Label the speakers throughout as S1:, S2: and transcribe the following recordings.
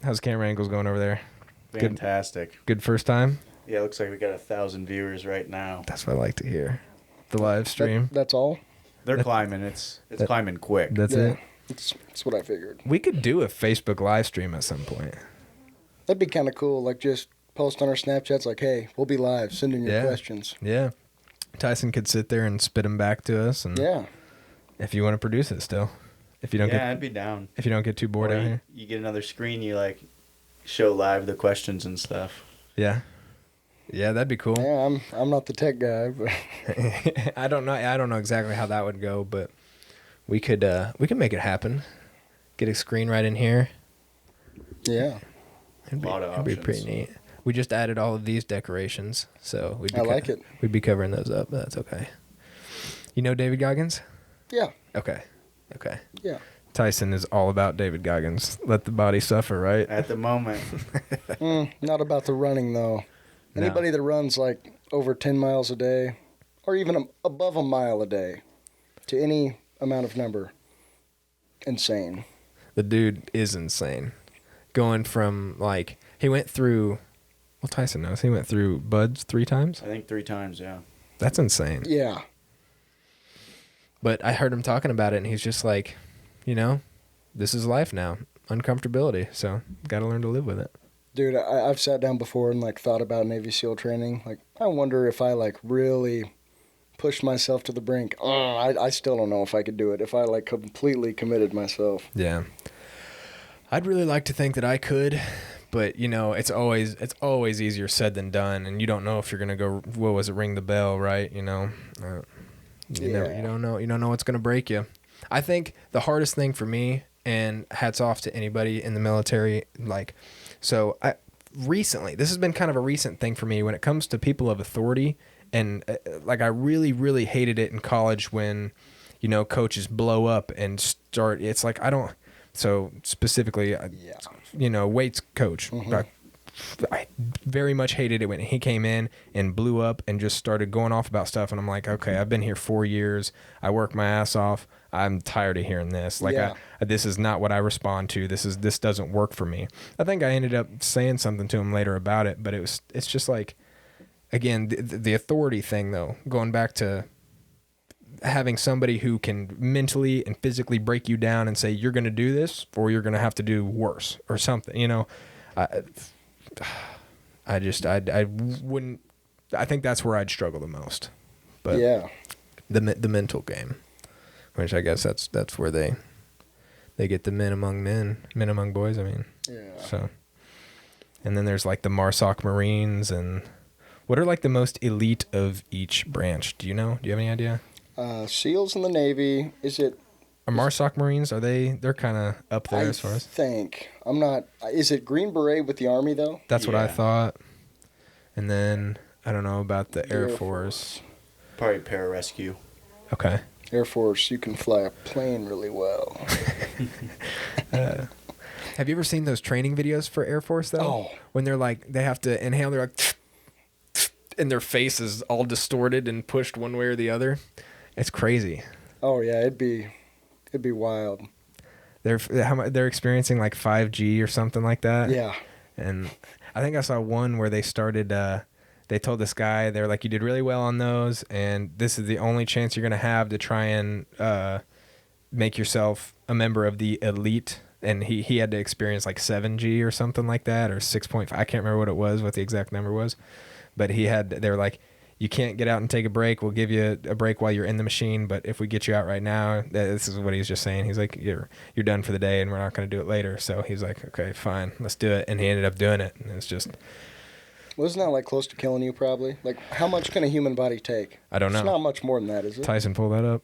S1: How's camera angles going over there?
S2: Fantastic.
S1: Good first time?
S2: Yeah, it looks like we got 1,000 viewers right now.
S1: That's what I like to hear. The live stream.
S3: That's all?
S2: They're climbing. It's climbing quick.
S1: That's it?
S3: That's what I figured.
S1: We could do a Facebook live stream at some point.
S3: That'd be kind of cool. Like, just post on our Snapchats like, hey, we'll be live. Send in your questions.
S1: Yeah. Tyson could sit there and spit them back to us. And
S3: yeah.
S1: If you want to produce it still. If you don't
S2: I'd be down.
S1: If you don't get too bored out here.
S2: You get another screen, you like show live the questions and stuff.
S1: Yeah. Yeah, that'd be cool.
S3: Yeah, I'm not the tech guy, but
S1: I don't know exactly how that would go, but we could make it happen. Get a screen right in here.
S3: Yeah.
S2: A lot of options.
S1: It'd be pretty neat. We just added all of these decorations, so
S3: I like it.
S1: We'd be covering those up, but that's okay. You know David Goggins?
S3: Yeah.
S1: Okay.
S3: Yeah.
S1: Tyson is all about David Goggins. Let the body suffer, right?
S2: At the moment.
S3: Not about the running, though. Anybody that runs like over 10 miles a day or even above a mile a day to any amount of number, insane.
S1: The dude is insane. Going from, like, he went through, well, Tyson knows, he went through Buds 3 times?
S2: I think 3 times, yeah.
S1: That's insane.
S3: Yeah.
S1: But I heard him talking about it, and he's just like, this is life now. Uncomfortability. So, got to learn to live with it.
S3: Dude, I've sat down before and, like, thought about Navy SEAL training. Like, I wonder if I, like, really pushed myself to the brink. I still don't know if I could do it. If I, like, completely committed myself.
S1: Yeah. I'd really like to think that I could, but, it's always easier said than done, and you don't know if you're going to go, ring the bell, right? You don't know what's going to break you. I think the hardest thing for me, and hats off to anybody in the military, so recently, this has been kind of a recent thing for me when it comes to people of authority, and I really, really hated it in college when, coaches blow up and start, it's like, so specifically, Waite's coach, I very much hated it when he came in and blew up and just started going off about stuff. And I'm like, okay, I've been here 4 years. I work my ass off. I'm tired of hearing this. This is not what I respond to. This doesn't work for me. I think I ended up saying something to him later about it, but it's just like, again, the authority thing though, going back to having somebody who can mentally and physically break you down and say, you're going to do this or you're going to have to do worse or something, I wouldn't. I think that's where I'd struggle the most. But
S3: yeah,
S1: the mental game, which I guess that's where they get the men among boys. I mean,
S3: yeah.
S1: So, and then there's like the MARSOC Marines, and what are like the most elite of each branch? Do you know? Do you have any idea?
S3: SEALs in the Navy.
S1: Are MARSOC Marines, they're kind of up there as far as?
S3: I think. I'm not. Is it Green Beret with the Army, though?
S1: That's what I thought. And then, I don't know about the Air Force.
S2: Probably pararescue.
S1: Okay.
S3: Air Force, you can fly a plane really well.
S1: Have you ever seen those training videos for Air Force, though?
S3: Oh.
S1: When they're like, they have to inhale, they're like, and their face is all distorted and pushed one way or the other. It's crazy.
S3: Oh, yeah, it'd be wild.
S1: They're experiencing like 5G or something like that.
S3: Yeah.
S1: And I think I saw one where they started, they told this guy, they're like, you did really well on those, and this is the only chance you're going to have to try and make yourself a member of the elite. And he had to experience like 7G or something like that, or 6.5. I can't remember what the exact number was. But they were like, you can't get out and take a break. We'll give you a break while you're in the machine, but if we get you out right now, this is what he's just saying. He's like, you're done for the day, and we're not going to do it later. So he's like, okay, fine, let's do it. And he ended up doing it, and it's just...
S3: Wasn't that like close to killing you, probably? Like, how much can a human body take?
S1: I don't know.
S3: It's not much more than that, is it?
S1: Tyson, pull that up.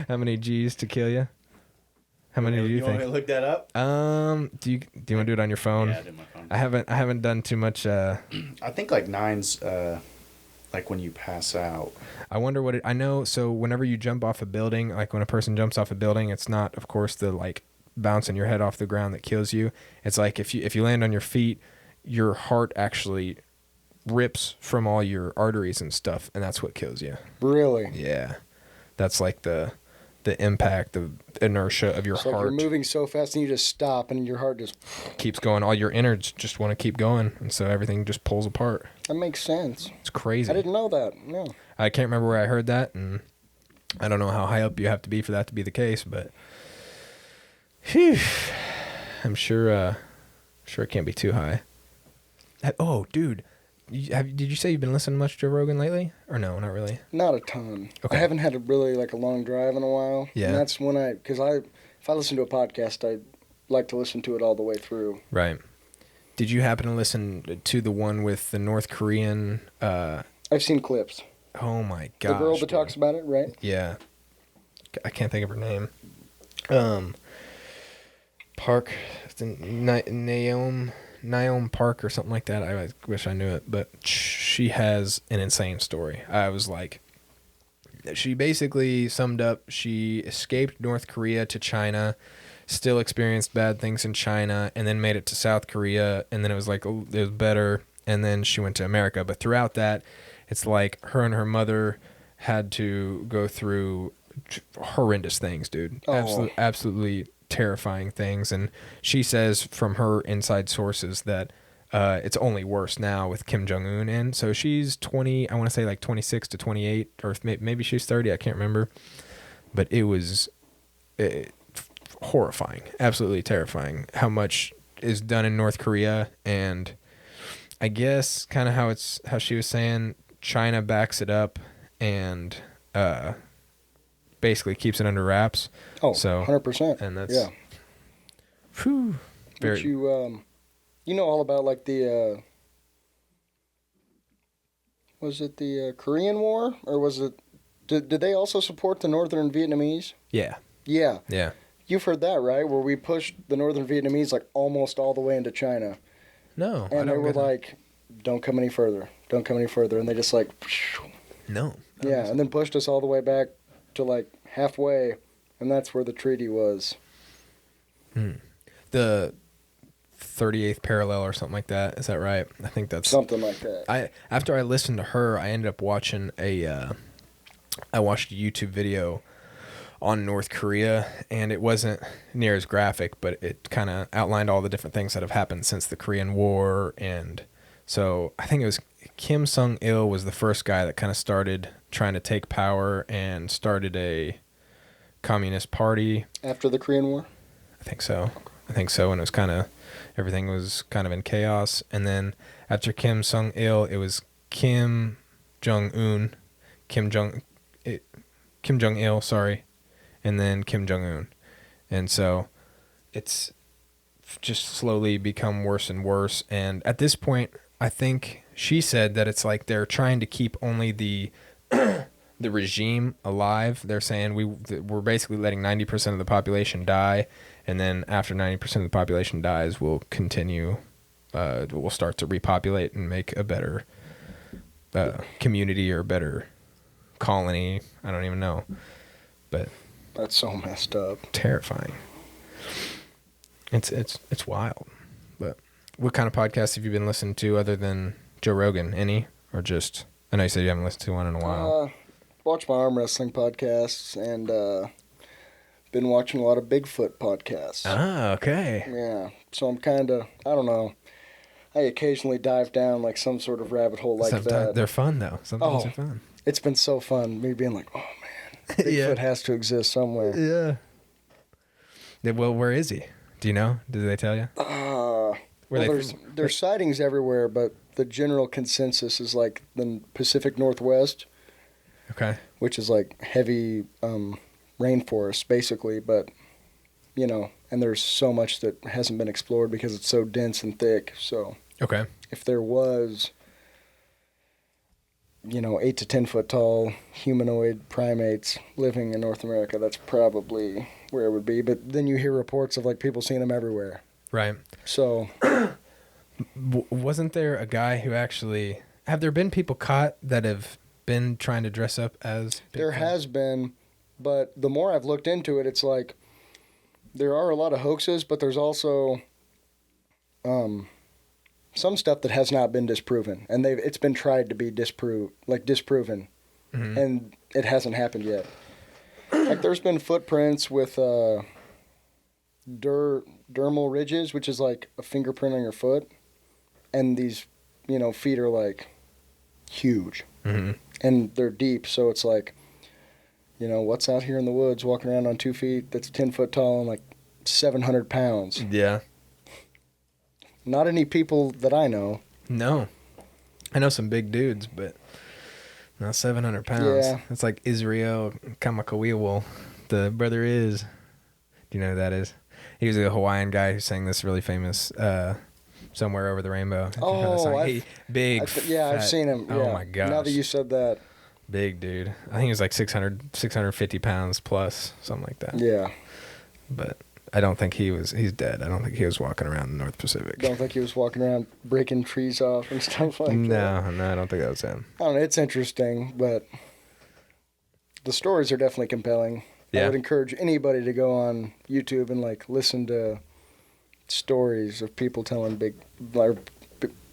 S1: How many G's to kill you? How many do you think?
S2: You want me to look that up?
S1: Do you want to do it on your phone?
S2: Yeah, I did my phone.
S1: I haven't done too much.
S2: I think like 9's like when you pass out.
S1: I wonder what I know. So whenever you jump off a building, like when a person jumps off a building, it's not, of course, the like bouncing your head off the ground that kills you. It's like if you land on your feet, your heart actually rips from all your arteries and stuff, and that's what kills you.
S3: Really?
S1: Yeah, that's like the the impact, the inertia of your
S3: It's
S1: heart.
S3: like you're moving so fast and you just stop and your heart just
S1: keeps going. All your innards just want to keep going, and so everything just pulls apart.
S3: That makes sense.
S1: It's crazy.
S3: I didn't know that. No.
S1: I can't remember where I heard that, and I don't know how high up you have to be for that to be the case, but whew, I'm sure it can't be too high. Oh, dude, did you say you've been listening much to Joe Rogan lately, or no, not really?
S3: Not a ton.
S1: Okay.
S3: I haven't had a really like a long drive in a while.
S1: Yeah.
S3: And that's when if I listen to a podcast, I like to listen to it all the way through.
S1: Right. Did you happen to listen to the one with the North Korean?
S3: I've seen clips.
S1: Oh my gosh.
S3: The girl that
S1: dude.
S3: talks about it, right?
S1: Yeah. I can't think of her name. Park, Naomi Park or something like that. I wish I knew it, but she has an insane story. I was like, she basically summed up, she escaped North Korea to China, still experienced bad things in China, and then made it to South Korea, and then it was like, oh, it was better, and then she went to America. But throughout that, it's like her and her mother had to go through horrendous things, dude.
S3: Oh.
S1: Absolutely terrifying things. And she says from her inside sources that it's only worse now with Kim Jong-un in. So she's 20, I want to say like 26 to 28, or maybe she's 30, I can't remember. But it was horrifying, absolutely terrifying how much is done in North Korea. And I guess kind of how she was saying, China backs it up and basically keeps it under wraps.
S3: Oh,
S1: so
S3: 100%.
S1: And that's
S3: yeah.
S1: Very.
S3: But you know all about like the was it the Korean War, or was it? Did they also support the Northern Vietnamese?
S1: Yeah.
S3: Yeah.
S1: Yeah.
S3: You've heard that, right? Where we pushed the Northern Vietnamese like almost all the way into China.
S1: No.
S3: And they were like, "Don't come any further. Don't come any further." And they just like,
S1: no.
S3: Yeah, and then pushed us all the way back to like halfway, and that's where the treaty was.
S1: The 38th parallel or something like that. Is that right? I think that's
S3: something like that.
S1: After I listened to her, I ended up watching I watched a YouTube video on North Korea, and it wasn't near as graphic, but it kind of outlined all the different things that have happened since the Korean War. And so I think it was Kim Jong-il was the first guy that kind of started trying to take power and started a communist party.
S3: After the Korean War?
S1: I think so. And it was kind of, everything was kind of in chaos. And then after Kim Jong-il, it was Kim Jong-un, Kim Jong-il, sorry, and then Kim Jong-un. And so it's just slowly become worse and worse. And at this point, I think she said that it's like they're trying to keep only the regime alive. They're saying we're basically letting 90% of the population die, and then after 90% of the population dies, we'll continue. We'll start to repopulate and make a better community or a better colony. I don't even know, but
S3: that's so messed up.
S1: Terrifying. It's wild. But what kind of podcasts have you been listening to other than Joe Rogan? Any? Or just, I know you said you haven't listened to one in a while.
S3: Watch my arm wrestling podcasts, and been watching a lot of Bigfoot podcasts.
S1: Ah, okay.
S3: Yeah. So I'm kind of, I don't know. I occasionally dive down like some sort of rabbit hole like that.
S1: They're fun, though. Sometimes they're fun.
S3: It's been so fun, me being like, oh, man, Bigfoot has to exist somewhere.
S1: Yeah. Well, where is he? Do you know? Did they tell you?
S3: There's sightings everywhere, but the general consensus is like the Pacific Northwest.
S1: Okay.
S3: Which is like heavy rainforest, basically, but, you know, and there's so much that hasn't been explored because it's so dense and thick. So,
S1: okay.
S3: If there was, 8 to 10 foot tall humanoid primates living in North America, that's probably where it would be. But then you hear reports of like people seeing them everywhere.
S1: Right.
S3: So,
S1: wasn't there a guy who actually, have there been people caught that have been trying to dress up as Bigfoot?
S3: There has been, but the more I've looked into it, it's like there are a lot of hoaxes, but there's also some stuff that has not been disproven, and it's been tried to be disproven, and it hasn't happened yet. Like there's been footprints with dermal ridges, which is like a fingerprint on your foot, and these, feet are like huge, and they're deep. So it's like, what's out here in the woods walking around on 2 feet that's 10 foot tall and like 700 pounds?
S1: Yeah.
S3: Not any people that I know.
S1: No. I know some big dudes, but not 700 pounds.
S3: Yeah.
S1: It's like Israel Kamakawiwo. The brother is. Do you know who that is? He was a Hawaiian guy who sang this really famous Somewhere Over the Rainbow.
S3: Oh,
S1: I've
S3: seen him.
S1: Oh,
S3: Yeah.
S1: my gosh.
S3: Now that you said that.
S1: Big dude. I think he was like 650 pounds plus, something like that.
S3: Yeah.
S1: But I don't think he's dead. I don't think he was walking around the North Pacific.
S3: Don't think he was walking around breaking trees off and stuff like that.
S1: No, I don't think that was him.
S3: I don't know. It's interesting, but the stories are definitely compelling.
S1: Yeah.
S3: I would encourage anybody to go on YouTube and like listen to stories of people telling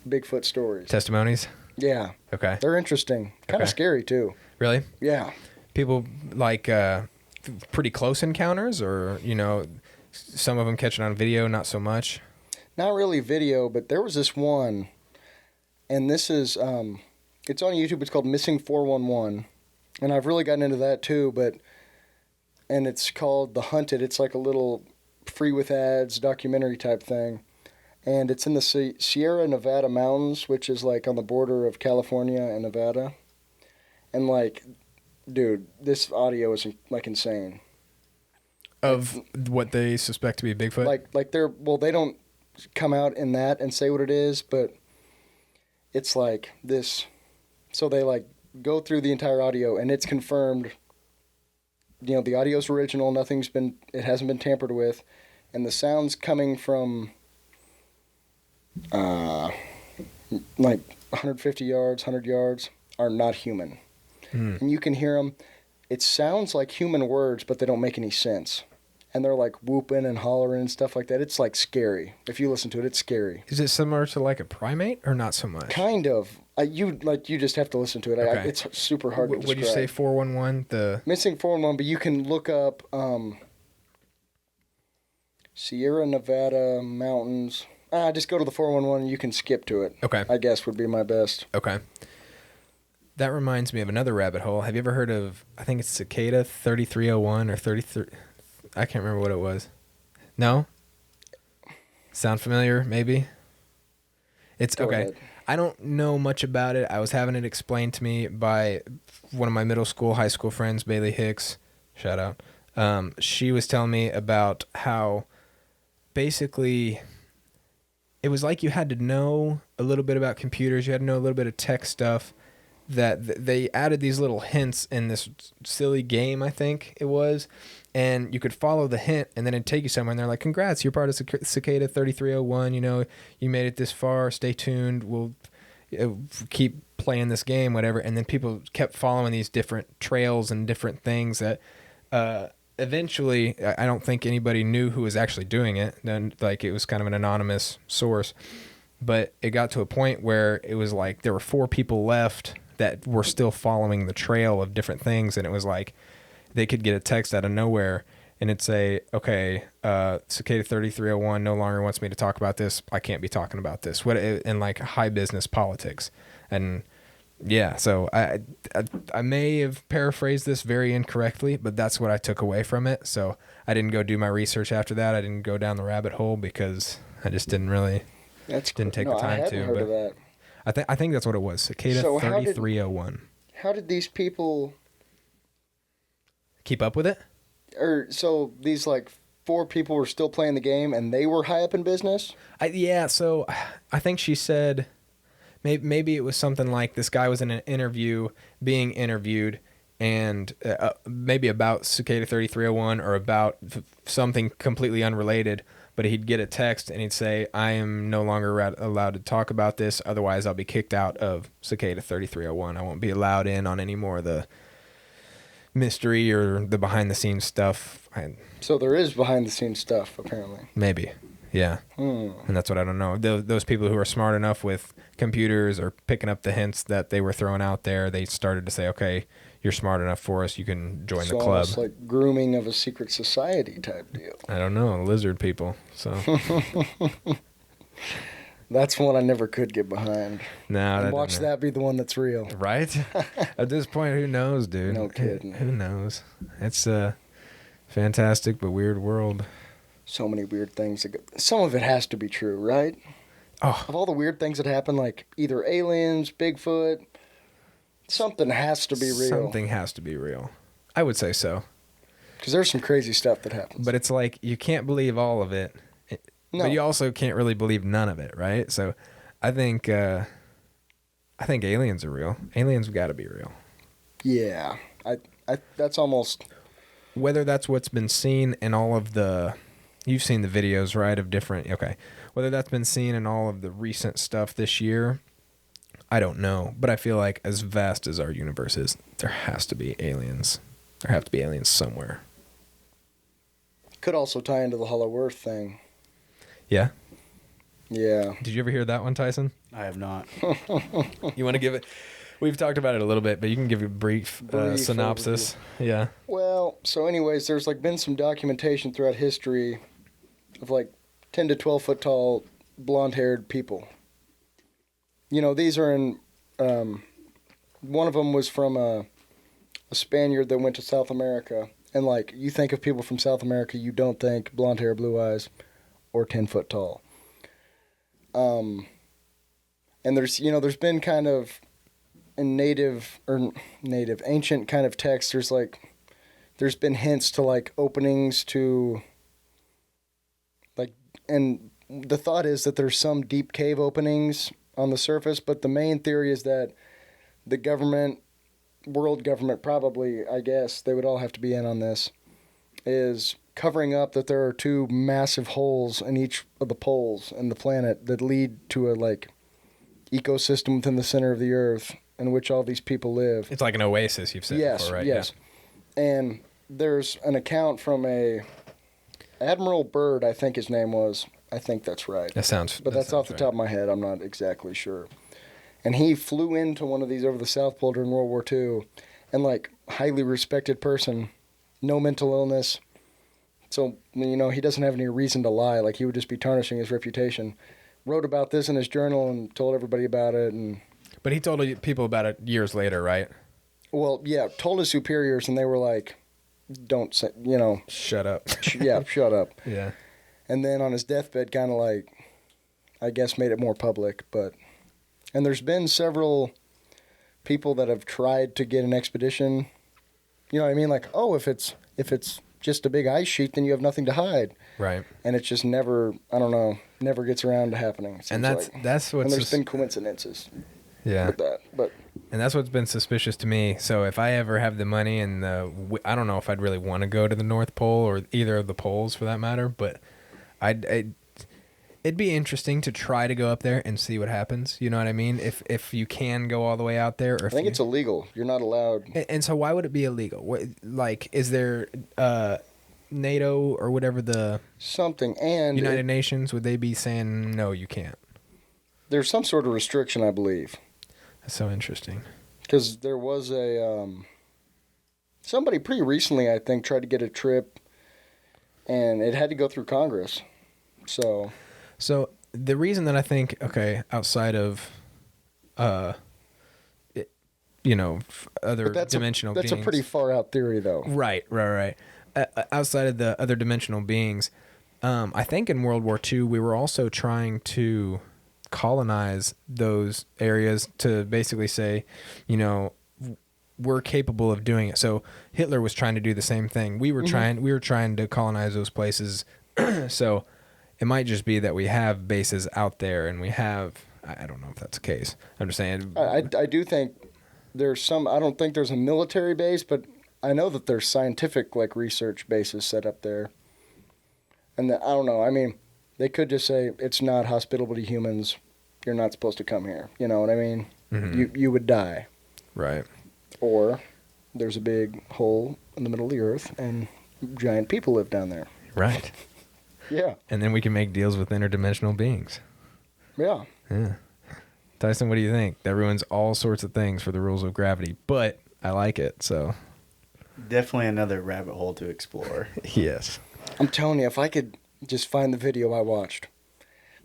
S3: Bigfoot stories.
S1: Testimonies?
S3: Yeah.
S1: Okay.
S3: They're interesting. Kind of scary too.
S1: Really?
S3: Yeah.
S1: People like pretty close encounters, or some of them catching on video, not so much.
S3: Not really video, but there was this one, and this is it's on YouTube. It's called Missing 411, and I've really gotten into that too. And it's called The Hunted. It's like a little free with ads documentary type thing. And it's in the Sierra Nevada mountains, which is like on the border of California and Nevada. And like, dude, this audio is like insane.
S1: Of what they suspect to be Bigfoot?
S3: Like they don't come out in that and say what it is, but it's like this. So they like go through the entire audio and it's confirmed. The audio's original, it hasn't been tampered with, and the sounds coming from like 150 yards, 100 yards are not human. And you can hear them. It sounds like human words, but they don't make any sense. And they're like whooping and hollering and stuff like that. It's like scary. If you listen to it, it's scary.
S1: Is it similar to like a primate or not so much?
S3: Kind of. You just have to listen to it.
S1: Okay.
S3: It's super hard to describe.
S1: Would you say 411? The
S3: Missing 411, but you can look up Sierra Nevada mountains. Just go to the 411 and you can skip to it.
S1: Okay.
S3: I guess would be my best.
S1: Okay. That reminds me of another rabbit hole. Have you ever heard of, I think it's cicada 3301 or 33, I can't remember what it was. No? Sound familiar, maybe? It's
S3: Go
S1: okay.
S3: ahead.
S1: I don't know much about it. I was having it explained to me by one of my high school friends, Bailey Hicks. Shout out. She was telling me about how basically it was like you had to know a little bit about computers. You had to know a little bit of tech stuff. That they added these little hints in this silly game, I think it was, and you could follow the hint, and then it'd take you somewhere, and they're like, congrats, you're part of Cicada 3301, you made it this far, stay tuned, we'll keep playing this game, whatever, and then people kept following these different trails and different things that eventually, I don't think anybody knew who was actually doing it, then like it was kind of an anonymous source, but it got to a point where it was like there were 4 people left that were still following the trail of different things, and it was like they could get a text out of nowhere and it'd say, okay, Cicada 3301 no longer wants me to talk about this. I can't be talking about this. In like high business politics. And yeah, so I may have paraphrased this very incorrectly, but that's what I took away from it. So I didn't go do my research after that. I didn't go down the rabbit hole because I just didn't really didn't take the time
S3: I hadn't
S1: to.
S3: heard of that.
S1: I think that's what it was. Cicada 3301.
S3: How did these people
S1: keep up with it?
S3: So these like 4 people were still playing the game and they were high up in business?
S1: So I think she said maybe it was something like this guy was in an interview being interviewed, and maybe about Cicada 3301 or about something completely unrelated, but he'd get a text and he'd say, I am no longer allowed to talk about this, otherwise I'll be kicked out of Cicada 3301. I won't be allowed in on any more of the mystery or the behind-the-scenes stuff.
S3: So there is behind-the-scenes stuff, apparently.
S1: Maybe, yeah. And that's what I don't know. Those people who are smart enough with computers or picking up the hints that they were throwing out there, they started to say, okay, you're smart enough for us, you can join
S3: It's
S1: the club.
S3: almost like grooming of a secret society type deal.
S1: I don't know, lizard people. So
S3: That's one I never could get behind.
S1: no,
S3: And watch that be the one that's real.
S1: Right? At this point, who knows, dude?
S3: No kidding.
S1: Who knows? It's a fantastic but weird world.
S3: So many weird things. Some of it has to be true, right?
S1: Oh,
S3: Of all the weird things that happen, like either aliens, Bigfoot, something has to be real.
S1: something has to be real. I would say so.
S3: Because there's some crazy stuff that happens.
S1: But it's like you can't believe all of it.
S3: No.
S1: But you also can't really believe none of it, right? So I think aliens are real. Aliens have got to be real.
S3: Yeah. That's almost...
S1: Whether that's what's been seen in all of the... You've seen the videos, right, of different... Okay. Whether that's been seen in all of the recent stuff this year, I don't know. But I feel like as vast as our universe is, there has to be aliens. There have to be aliens somewhere.
S3: Could also tie into the Hollow Earth thing.
S1: Yeah?
S3: Yeah.
S1: Did you ever hear that one, Tyson?
S2: I have not.
S1: You want to give it... We've talked about it a little bit, but you can give a brief synopsis. Yeah.
S3: Well, so anyways, there's like been some documentation throughout history of like 10 to 12 foot tall blonde-haired people. You know, these are in... one of them was from a Spaniard that went to South America. And like, you think of people from South America, you don't think blonde hair, blue eyes, or 10 foot tall. And there's been kind of in ancient kind of text, there's been hints to like openings to like, and the thought is that there's some deep cave openings on the surface, but the main theory is that the world government probably, I guess, they would all have to be in on this, is covering up that there are two massive holes in each of the poles in the planet that lead to a like ecosystem within the center of the earth in which all these people live.
S1: It's like an oasis, you've said before, right?
S3: Yes. Yeah. And there's an account from a Admiral Byrd, I think his name was. I think that's right.
S1: That sounds.
S3: But that's off the top of my head. I'm not exactly sure. And he flew into one of these over the South Pole during World War II, and like highly respected person, no mental illness. So, you know, he doesn't have any reason to lie. Like, he would just be tarnishing his reputation. Wrote about this in his journal and told everybody about it.
S1: But he told people about it years later, right?
S3: Well, yeah, told his superiors, and they were like, don't say, you know.
S1: Shut up.
S3: Shut up.
S1: Yeah.
S3: And then on his deathbed, kind of like, I guess, made it more public. And there's been several people that have tried to get an expedition. You know what I mean? Like, oh, if it's just a big ice sheet, then you have nothing to hide.
S1: Right.
S3: And it's just never gets around to happening.
S1: And that's what's...
S3: And there's been coincidences.
S1: Yeah.
S3: With that,
S1: and that's what's been suspicious to me. So if I ever have the money and I don't know if I'd really want to go to the North Pole or either of the poles for that matter, but it'd be interesting to try to go up there and see what happens. You know what I mean? If you can go all the way out there, or
S3: I think it's illegal. You're not allowed.
S1: And so why would it be illegal? Like, is there NATO or whatever the
S3: something and
S1: United Nations? Would they be saying no, you can't?
S3: There's some sort of restriction, I believe.
S1: That's so interesting.
S3: Because there was somebody pretty recently, I think, tried to get a trip, and it had to go through Congress. So
S1: the reason that I think, okay, outside of, other dimensional beings.
S3: That's a pretty far out theory, though.
S1: Right. Outside of the other dimensional beings, I think in World War II we were also trying to colonize those areas to basically say, we're capable of doing it. So Hitler was trying to do the same thing. We were trying to colonize those places. So it might just be that we have bases out there and we have, I don't know if that's the case. I'm just saying.
S3: I do think there's some, I don't think there's a military base, but I know that there's scientific research bases set up there. And I don't know. I mean, they could just say it's not hospitable to humans. You're not supposed to come here. You know what I mean? Mm-hmm. You would die.
S1: Right.
S3: Or there's a big hole in the middle of the earth and giant people live down there.
S1: Right.
S3: Yeah.
S1: And then we can make deals with interdimensional beings.
S3: Yeah.
S1: Yeah. Tyson, what do you think? That ruins all sorts of things for the rules of gravity. But I like it. So
S2: Definitely another rabbit hole to explore.
S1: yes.
S3: I'm telling you, if I could just find the video I watched,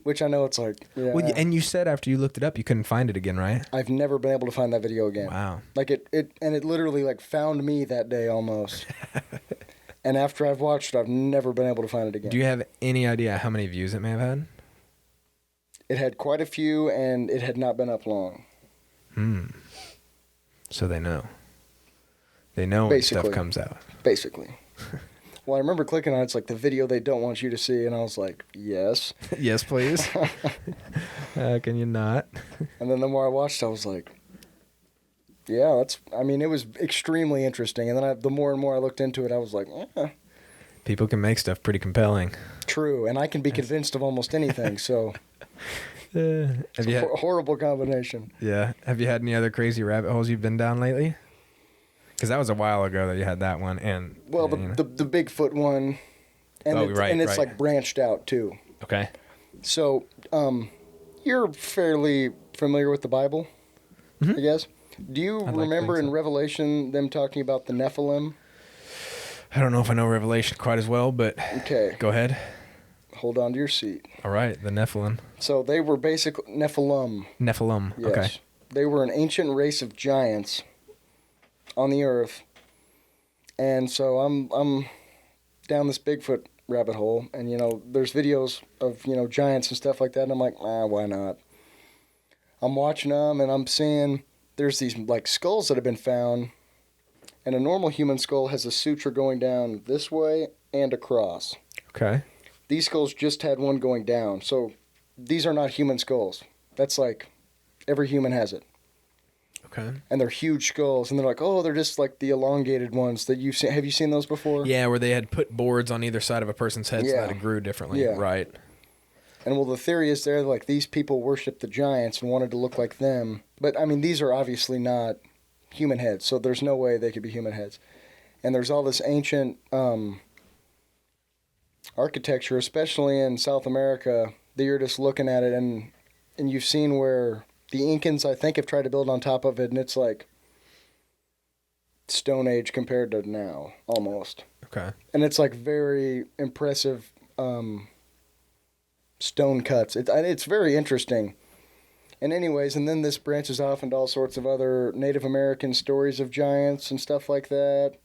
S3: which I know it's like, yeah,
S1: Well, and you said after you looked it up, you couldn't find it again, right?
S3: I've never been able to find that video again.
S1: Wow.
S3: Like it literally like found me that day almost. And after I've watched it, I've never been able to find it again.
S1: Do you have any idea how many views it may have had?
S3: It had quite a few, and it had not been up long.
S1: So they know. They know when stuff comes out.
S3: Basically. Well, I remember clicking on it. It's like the video they don't want you to see, and I was like, yes.
S1: Yes, please. Can you not?
S3: And then the more I watched, I was like, yeah, it was extremely interesting. And then the more and more I looked into it, I was like,
S1: People can make stuff pretty compelling.
S3: True, and I can be convinced of almost anything, so
S1: Have you had,
S3: horrible combination.
S1: yeah. Have you had any other crazy rabbit holes you've been down lately? Because that was a while ago that you had that one. And
S3: well,
S1: you know.
S3: the Bigfoot one, and it's like branched out too.
S1: Okay.
S3: So, you're fairly familiar with the Bible, I guess. Do you remember in Revelation them talking about the Nephilim?
S1: I don't know if I know Revelation quite as well, but
S3: Okay.
S1: Go ahead.
S3: Hold on to your seat.
S1: All right, the Nephilim.
S3: So they were basically Nephilim.
S1: Nephilim.
S3: Yes.
S1: Okay.
S3: They were an ancient race of giants on the earth. And so I'm down this Bigfoot rabbit hole, and there's videos of giants and stuff like that, and I'm like, why not? I'm watching them, and I'm seeing there's these like skulls that have been found, and a normal human skull has a suture going down this way and across.
S1: Okay.
S3: These skulls just had one going down, so these are not human skulls. That's like every human has it.
S1: Okay.
S3: And they're huge skulls, and they're like, they're just like the elongated ones that you've seen. Have you seen those before?
S1: Yeah, where they had put boards on either side of a person's head so that it grew differently.
S3: Yeah.
S1: Right.
S3: And well, the theory is like these people worshiped the giants and wanted to look like them. But I mean, these are obviously not human heads, so there's no way they could be human heads. And there's all this ancient architecture, especially in South America, that you're just looking at it, and you've seen where the Incans, I think, have tried to build on top of it, and it's like Stone Age compared to now, almost.
S1: Okay.
S3: And it's like very impressive stone cuts. It's very interesting. And anyways, and then this branches off into all sorts of other Native American stories of giants and stuff like that.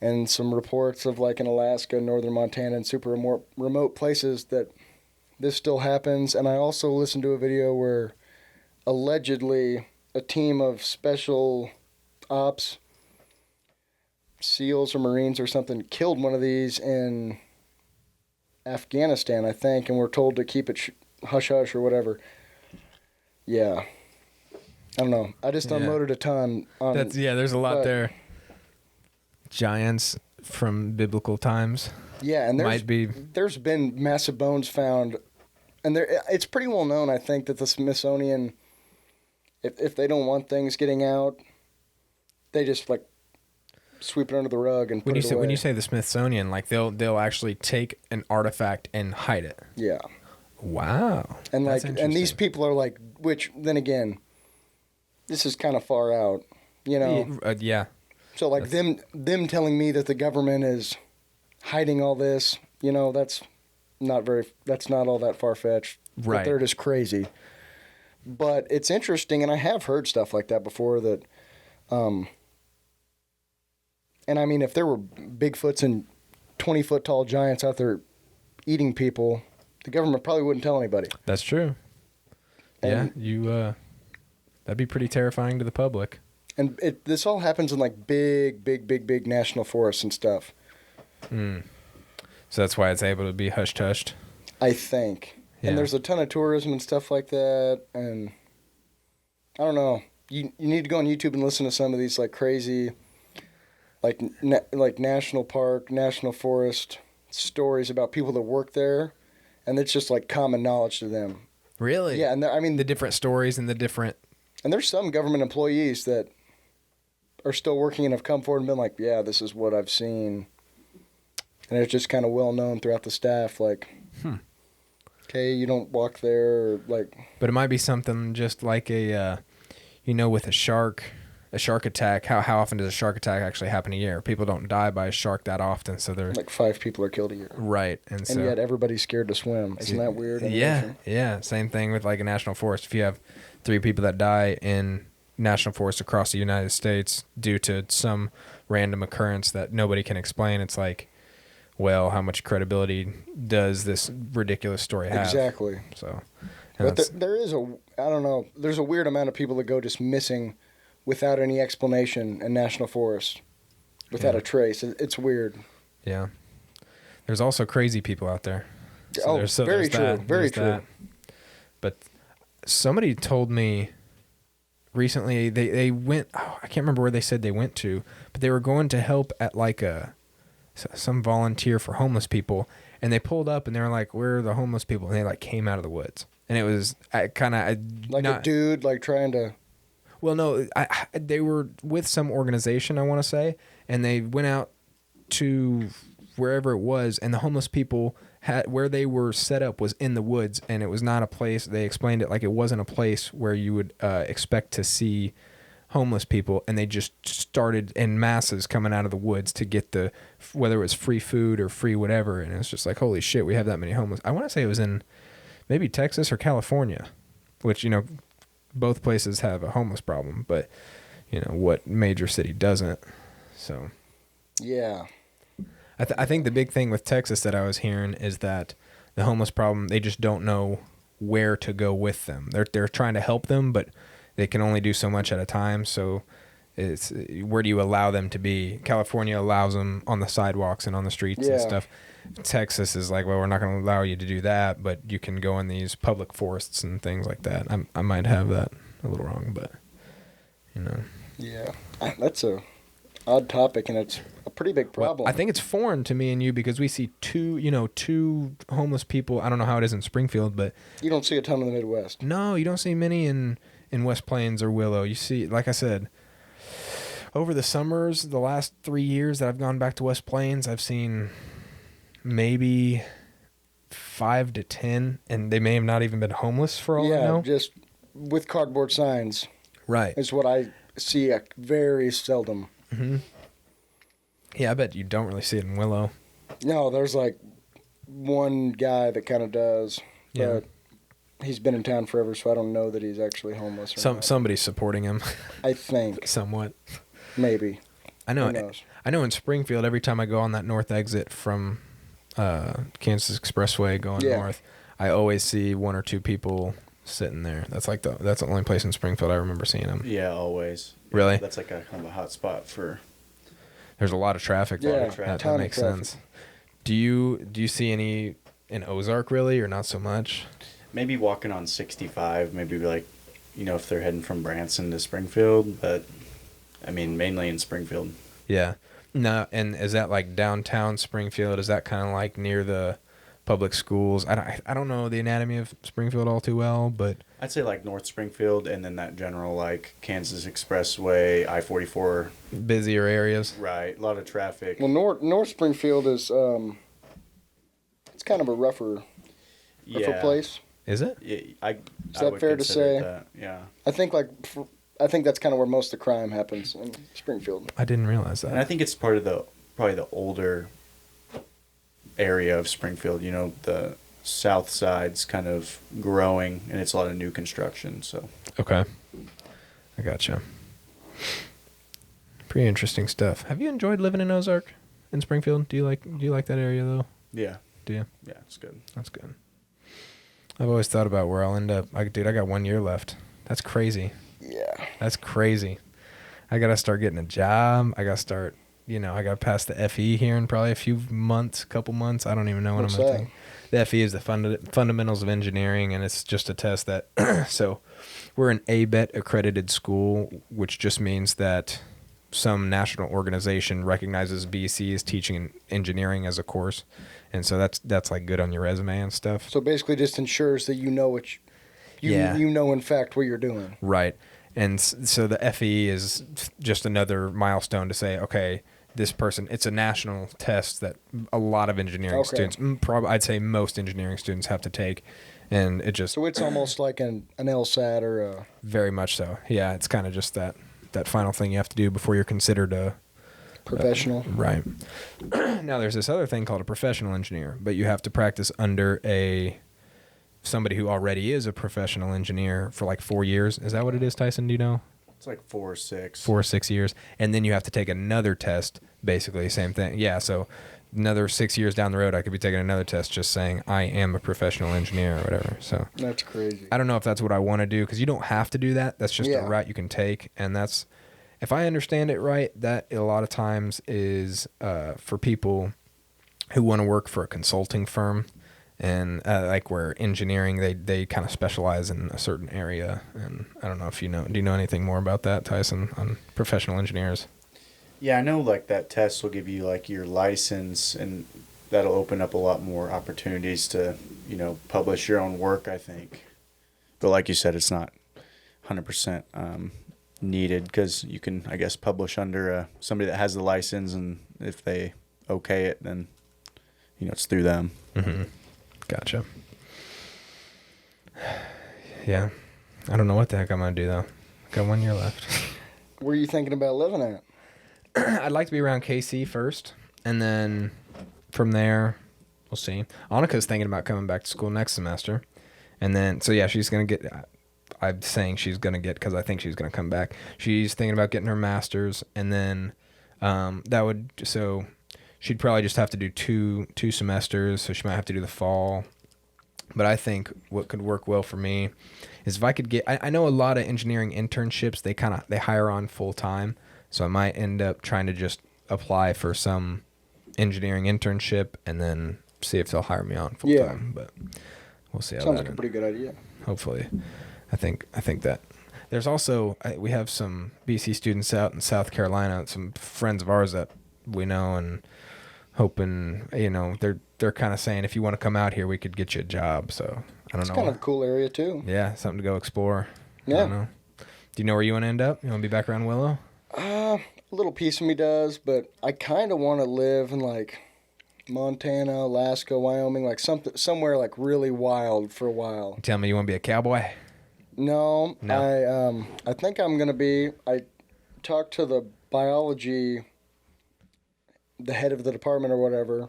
S3: And some reports of like in Alaska, northern Montana, and super remote places that this still happens. And I also listened to a video where allegedly a team of special ops, SEALs or Marines or something, killed one of these in Afghanistan, I think, and were told to keep it hush-hush or whatever. Yeah. I don't know. I just unloaded a ton on...
S1: there's a lot there. Giants from biblical times.
S3: Yeah, and there's been massive bones found, and it's pretty well known, I think, that the Smithsonian, if they don't want things getting out, they just like sweep it under the rug and put it away.
S1: When you say the Smithsonian, like they'll actually take an artifact and hide it.
S3: Yeah.
S1: Wow.
S3: And like, and these people are like, which then again, this is kind of far out,
S1: Yeah.
S3: So like them telling me that the government is hiding all this, that's not all that far-fetched.
S1: Right.
S3: But they're just crazy. But it's interesting, and I have heard stuff like that before that, and I mean, if there were Bigfoots and 20-foot tall giants out there eating people, the government probably wouldn't tell anybody.
S1: That's true. And that'd be pretty terrifying to the public.
S3: And this all happens in like big national forests and stuff.
S1: So that's why it's able to be hushed.
S3: I think. Yeah. And there's a ton of tourism and stuff like that. And I don't know. You need to go on YouTube and listen to some of these like crazy, like national park, national forest stories about people that work there, and it's just like common knowledge to them.
S1: Really?
S3: Yeah, and I mean
S1: the different stories and the different.
S3: And there's some government employees that are still working and have come forward and been like, yeah, this is what I've seen. And it's just kind of well known throughout the staff, like, okay, you don't walk there, or like.
S1: But it might be something just like with a shark a shark attack, how often does a shark attack actually happen a year? People don't die by a shark that often, so they're
S3: Like 5 people are killed a year.
S1: right, and so
S3: yet everybody's scared to swim. Isn't that weird?
S1: Yeah. Same thing with like a national forest. If you have 3 people that die in national forests across the United States due to some random occurrence that nobody can explain, it's like, well, how much credibility does this ridiculous story have?
S3: Exactly.
S1: So,
S3: but there is I don't know, there's a weird amount of people that go just missing without any explanation in national forests, without a trace. It's weird.
S1: Yeah. There's also crazy people out there.
S3: Very true. Very true.
S1: But somebody told me recently they went, I can't remember where they said they went to, but they were going to help at like some volunteer for homeless people, and they pulled up and they were like, where are the homeless people? And they like came out of the woods. And it was kind of
S3: like a dude like trying to.
S1: Well, no, they were with some organization, I want to say, and they went out to wherever it was, and the homeless people where they were set up was in the woods, and it was not a place. They explained it like it wasn't a place where you would expect to see homeless people, and they just started in masses coming out of the woods to get whether it was free food or free whatever, and it was just like, holy shit, we have that many homeless. I want to say it was in maybe Texas or California, which, both places have a homeless problem, but what major city doesn't? So
S3: yeah,
S1: I think the big thing with Texas that I was hearing is that the homeless problem, they just don't know where to go with them. They're trying to help them, but they can only do so much at a time. So it's, where do you allow them to be? California allows them on the sidewalks and on the streets and stuff. Texas is like, well, we're not going to allow you to do that, but you can go in these public forests and things like that. I might have that a little wrong, but
S3: Yeah, that's a odd topic, and it's a pretty big problem.
S1: Well, I think it's foreign to me and you because we see two homeless people. I don't know how it is in Springfield, but
S3: you don't see a ton in the Midwest.
S1: No, you don't see many in West Plains or Willow. You see, like I said, over the summers, the last 3 years that I've gone back to West Plains, I've seen maybe 5 to 10, and they may have not even been homeless for all I know.
S3: Yeah, just with cardboard signs.
S1: Right.
S3: Is what I see very seldom.
S1: Mm-hmm. Yeah, I bet you don't really see it in Willow.
S3: No, there's like one guy that kind of does, but he's been in town forever, so I don't know that he's actually homeless.
S1: Somebody's supporting him.
S3: I think.
S1: Somewhat.
S3: Maybe.
S1: I know. I know in Springfield, every time I go on that north exit from Kansas Expressway going north, I always see 1 or 2 people sitting there. That's the only place in Springfield I remember seeing them.
S2: Yeah, always.
S1: Really?
S2: That's like a kind of a hot spot for.
S1: There's a lot of traffic.
S3: Yeah,
S1: that makes sense. Do you see any in Ozark really, or not so much?
S2: Maybe walking on 65. Maybe like, if they're heading from Branson to Springfield, but I mean mainly in Springfield.
S1: Yeah. No, and is that like downtown Springfield? Is that kind of like near the public schools? I don't know the anatomy of Springfield all too well, but
S2: I'd say like North Springfield, and then that general like Kansas Expressway, I-44.
S1: Busier areas.
S2: Right, a lot of traffic.
S3: Well, North Springfield is it's kind of a rougher place.
S1: Is it?
S2: Yeah,
S3: is that fair to say?
S2: That, yeah.
S3: I think that's kind of where most of the crime happens in Springfield.
S1: I didn't realize that.
S2: And I think it's probably the older area of Springfield. The south side's kind of growing, and it's a lot of new construction. So.
S1: Okay. I gotcha. Pretty interesting stuff. Have you enjoyed living in Ozark, in Springfield? Do you like that area though?
S2: Yeah.
S1: Do you?
S2: Yeah, it's good.
S1: That's good. I've always thought about where I'll end up. I got 1 year left. That's crazy.
S3: Yeah.
S1: That's crazy. I got to start getting a job. I got to start, I got to pass the FE here in probably a couple months. I don't even know what I'm going to think. The FE is the fundamentals of engineering, and it's just a test that, so we're an ABET accredited school, which just means that some national organization recognizes BC as teaching engineering as a course. And so that's like good on your resume and stuff.
S3: So basically just ensures that you know you know in fact what you're doing.
S1: Right. And so the FE is just another milestone to say, okay, this person, it's a national test that a lot of engineering students, I'd say most engineering students have to take. And it just...
S3: So it's almost like an LSAT or a...
S1: Very much so. Yeah, it's kind of just that that final thing you have to do before you're considered a
S3: professional.
S1: Right. Now there's this other thing called a professional engineer, but you have to practice under somebody who already is a professional engineer for like 4 years. Is that what it is, Tyson? Do you know?
S2: It's like 4 or 6.
S1: 4 or 6 years. And then you have to take another test, basically, same thing. Yeah, so another 6 years down the road, I could be taking another test just saying I am a professional engineer or whatever. So
S3: That's crazy.
S1: I don't know if that's what I want to do, because you don't have to do that. That's just a route you can take. And that's, if I understand it right, that a lot of times is for people who want to work for a consulting firm. And like where engineering, they kind of specialize in a certain area. And I don't know if do you know anything more about that, Tyson, on professional engineers?
S2: Yeah, I know like that test will give you like your license, and that'll open up a lot more opportunities to, publish your own work, I think. But like you said, it's not 100% needed, because you can, I guess, publish under somebody that has the license, and if they okay it, then, it's through them.
S1: Mm-hmm. Gotcha. Yeah. I don't know what the heck I'm going to do, though. Got 1 year left.
S3: Where are you thinking about living at?
S1: I'd like to be around KC first, and then from there, we'll see. Annika's thinking about coming back to school next semester. And then, so yeah, she's going to get, I'm saying she's going to get, because I think she's going to come back. She's thinking about getting her master's, and then so she'd probably just have to do two semesters, so she might have to do the fall. But I think what could work well for me is if I could get, I know a lot of engineering internships, they hire on full time. So I might end up trying to just apply for some engineering internship and then see if they'll hire me on full time. But we'll see how
S3: Sounds
S1: that
S3: like a pretty good idea.
S1: Hopefully. I think that there's also, we have some BC students out in South Carolina, some friends of ours that we know, and hoping, they're kind of saying, if you want to come out here, we could get you a job. So I don't know.
S3: It's kind of a cool area too.
S1: Yeah, something to go explore.
S3: Yeah.
S1: I don't know. Do you know where you want to end up? You want to be back around Willow?
S3: A little piece of me does, but I kind of want to live in like Montana, Alaska, Wyoming, like somewhere like really wild for a while.
S1: You tell me you want to be a cowboy?
S3: No. I think I'm gonna be. I talked to the biology, the head of the department or whatever,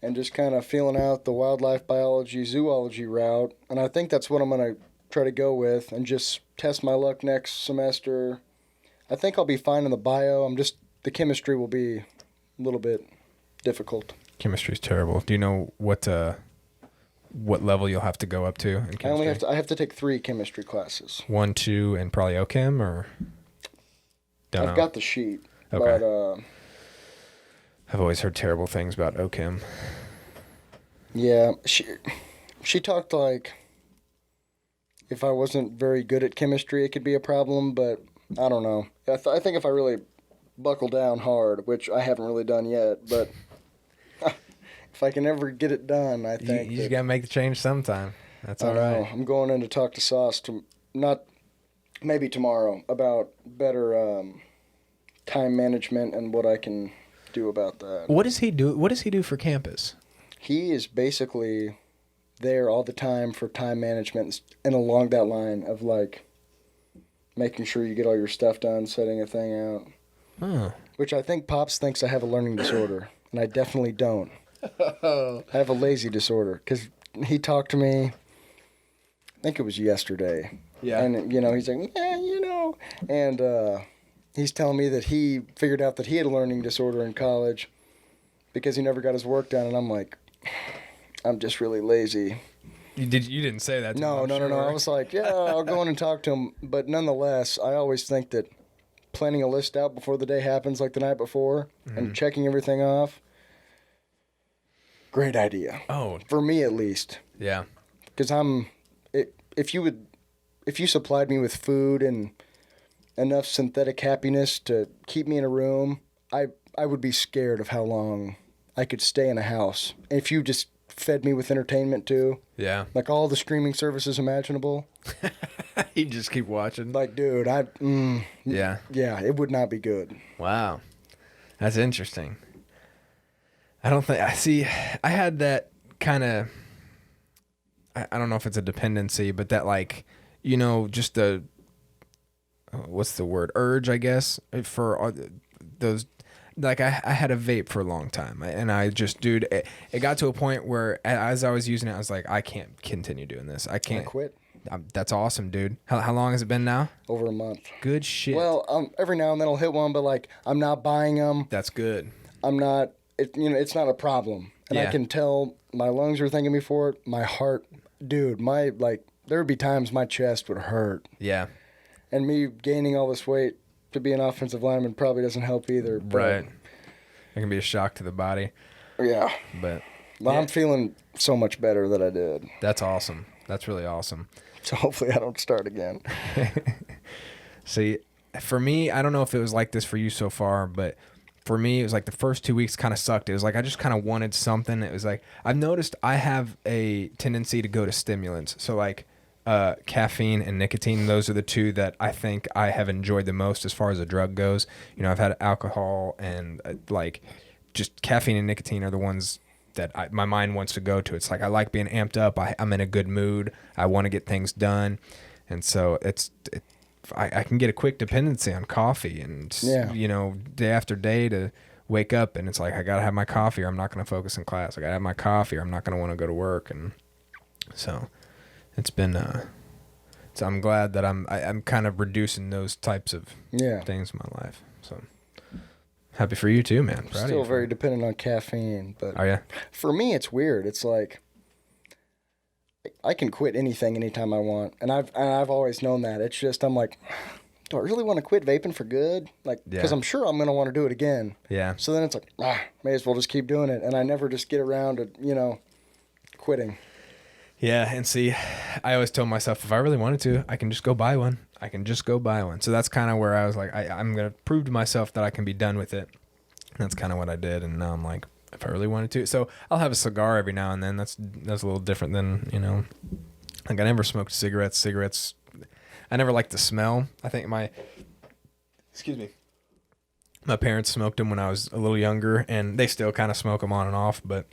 S3: and just kind of feeling out the wildlife biology, zoology route, and I think that's what I'm gonna try to go with, and just test my luck next semester. I think I'll be fine in the bio. The chemistry will be a little bit difficult.
S1: Chemistry's terrible. Do you know what level you'll have to go up to in chemistry?
S3: I have to take 3 chemistry classes.
S1: 1, 2, and probably OChem, or?
S3: I've got the sheet.
S1: Okay.
S3: But,
S1: I've always heard terrible things about OChem.
S3: Yeah, she talked like if I wasn't very good at chemistry, it could be a problem, but I don't know. I think if I really buckle down hard, which I haven't really done yet, but if I can ever get it done, I think
S1: you just gotta make the change sometime. That's all right.
S3: I'm going in to talk to Sauce maybe tomorrow about better time management and what I can do about that.
S1: What does he do? What does he do for campus?
S3: He is basically there all the time for time management and along that line of like making sure you get all your stuff done, setting a thing out.
S1: Oh.
S3: Which I think Pops thinks I have a learning disorder, and I definitely don't. I have a lazy disorder, because he talked to me, I think it was yesterday.
S1: Yeah.
S3: And, he's like, and he's telling me that he figured out that he had a learning disorder in college because he never got his work done, and I'm like, I'm just really lazy.
S1: You didn't say that to
S3: No.
S1: him, sure.
S3: I was like, yeah, I'll go in and talk to him. But nonetheless, I always think that planning a list out before the day happens, like the night before, and checking everything off, great idea.
S1: Oh.
S3: For me, at least.
S1: Yeah.
S3: Because if you supplied me with food and enough synthetic happiness to keep me in a room, I would be scared of how long I could stay in a house. If you just fed me with entertainment too.
S1: Yeah.
S3: Like all the streaming services imaginable.
S1: You just keep watching.
S3: Like, dude,
S1: Yeah.
S3: Yeah, it would not be good.
S1: Wow. That's interesting. I had that kind of, I don't know if it's a dependency, but that just what's the word, urge, I guess, for those. Like I had a vape for a long time, and I just, dude, it got to a point where as I was using it, I was like, I can't continue doing this. I can't
S3: I quit.
S1: That's awesome, dude. How long has it been now?
S3: Over a month.
S1: Good shit.
S3: Well, every now and then I'll hit one, but like I'm not buying them.
S1: That's good.
S3: I'm not. It's not a problem, and I can tell my lungs are thanking me for it. My heart, dude, there would be times my chest would hurt.
S1: Yeah.
S3: And me gaining all this weight to be an offensive lineman probably doesn't help either.
S1: Right. It can be a shock to the body.
S3: Yeah.
S1: But
S3: I'm feeling so much better than I did.
S1: That's awesome. That's really awesome.
S3: So hopefully I don't start again.
S1: See, for me, I don't know if it was like this for you so far, but for me, it was like the first 2 weeks kind of sucked. It was like I just kind of wanted something. It was like I've noticed I have a tendency to go to stimulants. So like caffeine and nicotine, those are the two that I think I have enjoyed the most as far as a drug goes. You know, I've had alcohol and like just caffeine and nicotine are the ones that my mind wants to go to. It's like I like being amped up. I'm in a good mood. I want to get things done. And so I can get a quick dependency on coffee and, you know, day after day to wake up and it's like I got to have my coffee or I'm not going to focus in class. I got to have my coffee or I'm not going to want to go to work. And so it's been so I'm glad that I'm kind of reducing those types of things in my life. So happy for you too, man. Proud
S3: Still very dependent on caffeine, but for me it's weird. It's like I can quit anything anytime I want, and I've always known that. It's just I'm like, do I really want to quit vaping for good? Like, because I'm sure I'm gonna want to do it again. Yeah. So then it's like, may as well just keep doing it, and I never just get around to quitting.
S1: Yeah, and see, I always told myself if I really wanted to, I can just go buy one. So that's kind of where I was like, I'm going to prove to myself that I can be done with it. And that's kind of what I did. And now I'm like, if I really wanted to. So I'll have a cigar every now and then. That's a little different than, like I never smoked cigarettes. I never liked the smell. I think my parents smoked them when I was a little younger, and they still kind of smoke them on and off. But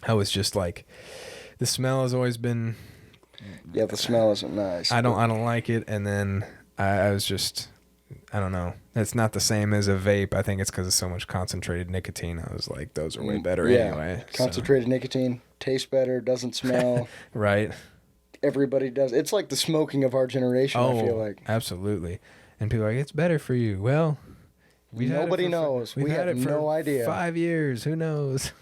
S1: I was just like, the smell has always been.
S3: Yeah, the smell isn't nice.
S1: I don't like it, and then I was just, I don't know. It's not the same as a vape. I think it's because of so much concentrated nicotine. I was like, those are way better anyway.
S3: Concentrated nicotine tastes better, doesn't smell.
S1: Right.
S3: Everybody does. It's like the smoking of our generation. I feel like
S1: absolutely. And people are like, it's better for you. Well,
S3: nobody knows. We have no idea.
S1: 5 years. Who knows?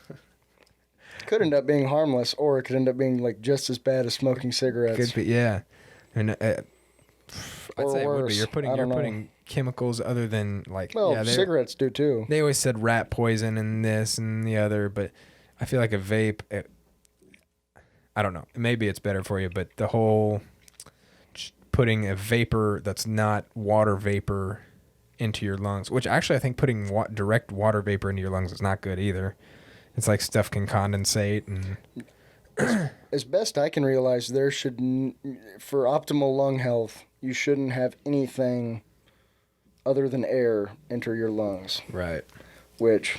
S3: Could end up being harmless, or it could end up being like just as bad as smoking cigarettes.
S1: Could be, yeah. And I'd say it would be. You're putting chemicals other than like.
S3: Well, cigarettes do too.
S1: They always said rat poison and this and the other, but I feel like a vape. I don't know. Maybe it's better for you, but the whole putting a vapor that's not water vapor into your lungs, which actually I think putting direct water vapor into your lungs is not good either. It's like stuff can condensate and.
S3: As best I can realize, there should, for optimal lung health, you shouldn't have anything other than air enter your lungs.
S1: Right.
S3: Which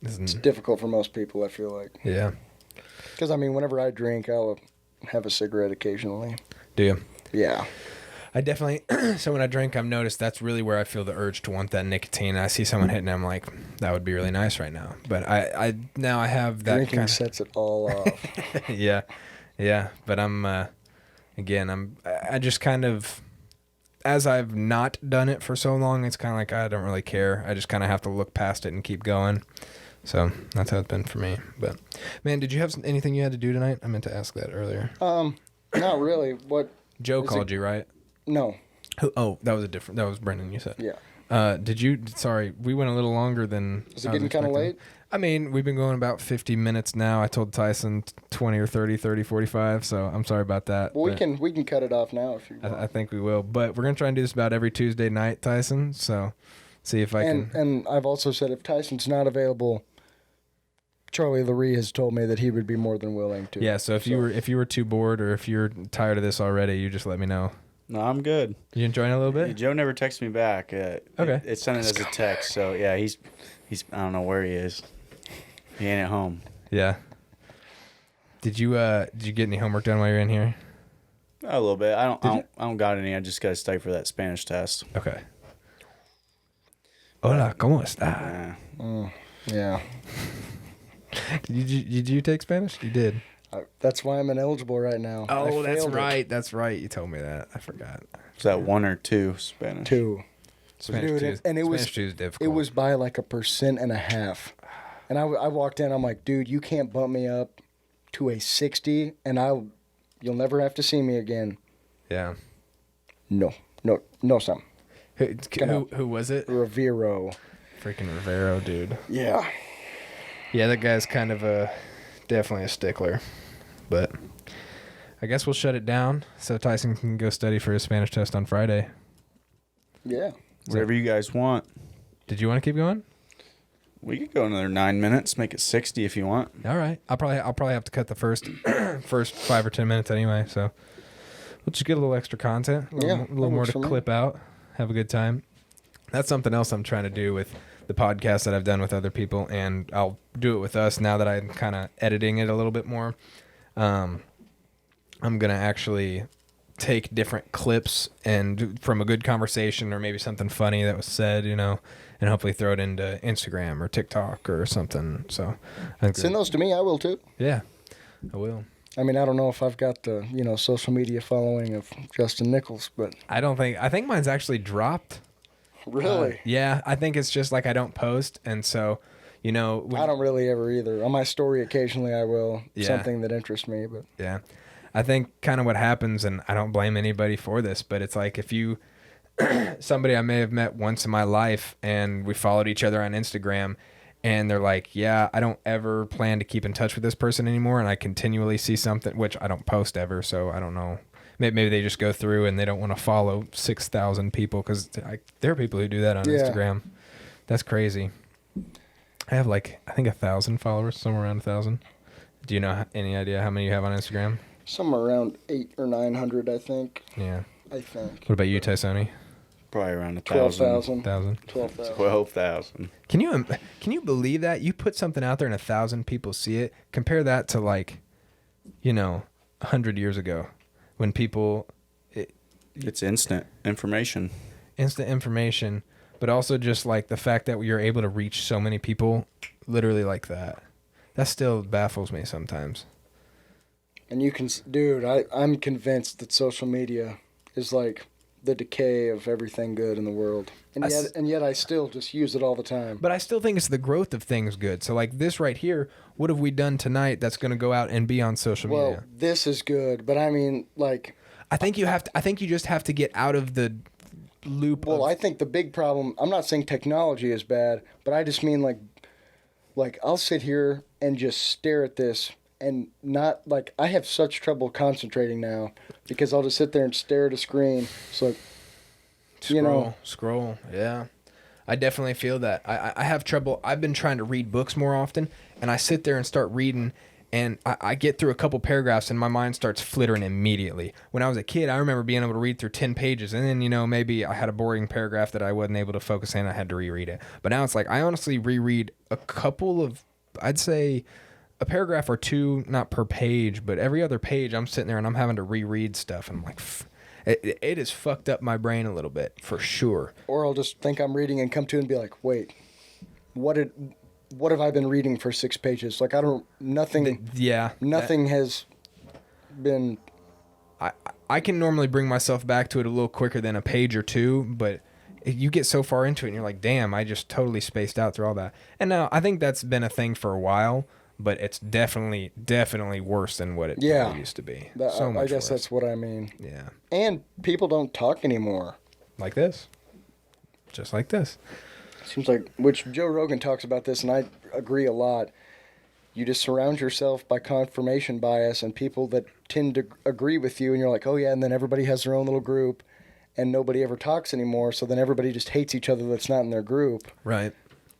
S3: it's difficult for most people, I feel like.
S1: Yeah.
S3: Because, I mean, whenever I drink, I'll have a cigarette occasionally.
S1: Do you?
S3: Yeah.
S1: I definitely, so when I drink, I've noticed that's really where I feel the urge to want that nicotine. I see someone hitting it, I'm like, that would be really nice right now. But I now I have that
S3: drinking sets it all off.
S1: Yeah. But I just kind of, as I've not done it for so long, it's kind of like, I don't really care. I just kind of have to look past it and keep going. So that's how it's been for me. But man, did you have anything you had to do tonight? I meant to ask that earlier.
S3: Not really. What?
S1: Joe called you, right?
S3: No.
S1: Oh, that was Brendan, you said.
S3: Yeah.
S1: Sorry, we went a little longer than.
S3: Is it getting kind of late?
S1: I mean, we've been going about 50 minutes now. I told Tyson 20 or 30, 45, so I'm sorry about that.
S3: Well, we can cut it off now if you want.
S1: I think we will, but we're going to try and do this about every Tuesday night, Tyson, so see if I can.
S3: And I've also said if Tyson's not available, Charlie Laree has told me that he would be more than willing to.
S1: Yeah, so if you were too bored or if you're tired of this already, you just let me know.
S2: No, I'm good.
S1: You enjoying it a little bit?
S2: Joe never texted me back.
S1: Okay.
S2: It sent it as a text, so yeah, he's I don't know where he is. He ain't at home.
S1: Yeah. Did you get any homework done while you're in here?
S2: A little bit. I don't got any. I just got to study for that Spanish test.
S1: Okay. Hola, ¿cómo está?
S3: Yeah.
S1: Did you take Spanish? You did.
S3: That's why I'm ineligible right now.
S1: Oh, that's right. That's right. You told me that. I forgot.
S2: Was that 1 or 2 Spanish?
S3: 2.
S1: Spanish
S3: Dude,
S1: 2
S3: and it was
S1: Spanish 2 is difficult.
S3: It was by like 1.5%. And I walked in. I'm like, dude, you can't bump me up to a 60, and you'll never have to see me again.
S1: Yeah.
S3: No, Sam.
S1: Who was it?
S3: Rivero.
S1: Freaking Rivero, dude.
S3: Yeah.
S1: Yeah, that guy's kind of definitely a stickler. But I guess we'll shut it down so Tyson can go study for his Spanish test on Friday.
S3: Yeah.
S2: Whatever you guys want.
S1: Did you want to keep going?
S2: We could go another 9 minutes. Make it 60 if you want.
S1: All right. I'll probably have to cut the first 5 or 10 minutes anyway. So we'll just get a little extra content, a little more to clip out. Have a good time. That's something else I'm trying to do with the podcast that I've done with other people, and I'll do it with us now that I'm kind of editing it a little bit more. I'm gonna actually take different clips and from a good conversation or maybe something funny that was said, and hopefully throw it into Instagram or TikTok or something. So I think
S3: send those to me. I will too.
S1: Yeah, I will.
S3: I mean, I don't know if I've got the social media following of Justin Nichols, but
S1: I think mine's actually dropped.
S3: Really?
S1: Yeah, I think it's just like I don't post, and so I
S3: don't really ever either. On my story, occasionally I will.
S1: Yeah.
S3: Something that interests me, but
S1: yeah. I think kind of what happens, and I don't blame anybody for this, but it's like if you, somebody I may have met once in my life and we followed each other on Instagram and they're like, yeah, I don't ever plan to keep in touch with this person anymore. And I continually see something, which I don't post ever. So I don't know. Maybe they just go through and they don't want to follow 6,000 people because there are people who do that on Instagram. That's crazy. I have I think 1,000 followers, somewhere around 1,000. Do you know any idea how many you have on Instagram?
S3: Somewhere around 800 or 900, I think.
S1: Yeah.
S3: I think.
S1: What about you, Tysoni?
S2: Probably around 1,000.
S3: 12,000.
S2: 12,000.
S1: Can you believe that? You put something out there and 1,000 people see it? Compare that to 100 years ago when people...
S2: It's instant information.
S1: Instant information, but also just the fact that you're able to reach so many people literally like that. That still baffles me sometimes.
S3: And you can, dude, I'm convinced that social media is the decay of everything good in the world. And yet I still just use it all the time.
S1: But I still think it's the growth of things good. So this right here, what have we done tonight that's going to go out and be on social media?
S3: Well, this is good, but I mean,
S1: I think you just have to get out of the loop.
S3: Well, I think the big problem, I'm not saying technology is bad, but I just mean I'll sit here and just stare at this and not I have such trouble concentrating now because I'll just sit there and stare at a screen. So,
S1: scroll. Yeah, I definitely feel that. I have trouble. I've been trying to read books more often, and I sit there and start reading, and I get through a couple paragraphs, and my mind starts flittering immediately. When I was a kid, I remember being able to read through 10 pages, and then maybe I had a boring paragraph that I wasn't able to focus in. I had to reread it. But now it's I honestly reread a couple of, I'd say, a paragraph or two, not per page, but every other page I'm sitting there and I'm having to reread stuff. And I'm it has fucked up my brain a little bit, for sure.
S3: Or I'll just think I'm reading and come to and be like, wait, what have I been reading for 6 pages? Nothing has been...
S1: I can normally bring myself back to it a little quicker than a page or two, but you get so far into it and you're like, damn, I just totally spaced out through all that. And now I think that's been a thing for a while, but it's definitely worse than what it probably used to be. So much
S3: I guess
S1: worse.
S3: That's what I mean.
S1: Yeah.
S3: And people don't talk anymore.
S1: Like this. Just like this.
S3: Seems which Joe Rogan talks about this, and I agree a lot. You just surround yourself by confirmation bias and people that tend to agree with you, and you're like, oh yeah, and then everybody has their own little group, and nobody ever talks anymore, so then everybody just hates each other that's not in their group.
S1: Right.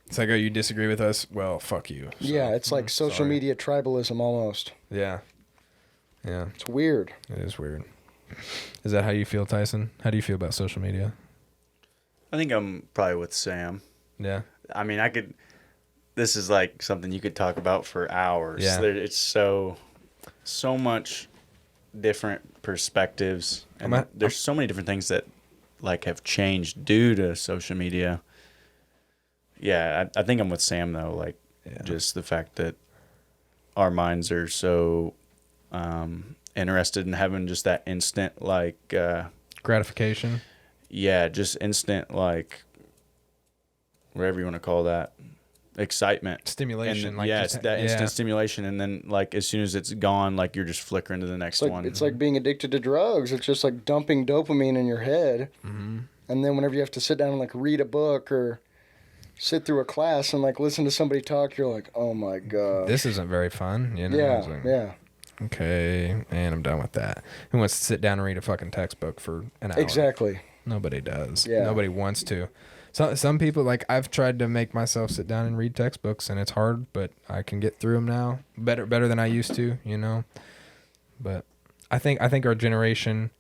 S1: It's oh, you disagree with us? Well, fuck you. So,
S3: yeah, it's social media tribalism almost.
S1: Yeah. Yeah.
S3: It's weird.
S1: It is weird. Is that how you feel, Tyson? How do you feel about social media? I
S2: think I'm probably with Sam.
S1: Yeah.
S2: I mean, this is something you could talk about for hours.
S1: Yeah.
S2: It's so much different perspectives, and there's so many different things that like have changed due to social media. Yeah, I think I'm with Sam though. Like, just the fact that our minds are so interested in having just that instant like
S1: gratification.
S2: Yeah, just instant like whatever you want to call that. Excitement,
S1: stimulation,
S2: and, it's that instant stimulation, and then like as soon as it's gone, like you're just flickering to the next one.
S3: It's like being addicted to drugs. It's just like dumping dopamine in your head, and then whenever you have to sit down and like read a book or sit through a class and like listen to somebody talk, you're like, oh my god,
S1: this isn't very fun. You know?
S3: Yeah.
S1: Okay, and I'm done with that. Who wants to sit down and read a fucking textbook for an hour?
S3: Exactly.
S1: Nobody does.
S3: Yeah.
S1: Nobody wants to. Some people, like, I've tried to make myself sit down and read textbooks, and it's hard, but I can get through them now better than I used to, you know. But I think our generation,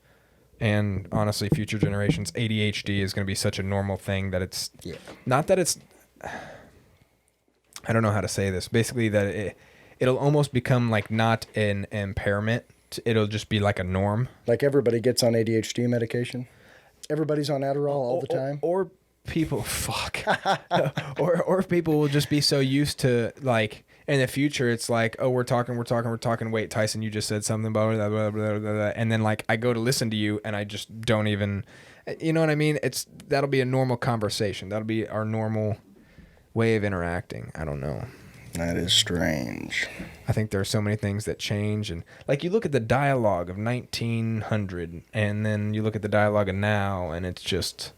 S1: and honestly future generations, ADHD is going to be such a normal thing that it's not that it's. I don't know how to say this. Basically, that it'll almost become like not an impairment. It'll just be like a norm.
S3: Like everybody gets on ADHD medication. Everybody's on Adderall all the time.
S1: Or people or people will just be so used to, like, in the future it's like, oh, we're talking, wait, Tyson, you just said something, blah blah blah blah blah, and then like I go to listen to you and I just don't even, you know what I mean? That'll be a normal conversation. That'll be our normal way of interacting. I don't know.
S3: That is strange.
S1: I think there are so many things that change, and like you look at the dialogue of 1900 and then you look at the dialogue of now, and it's just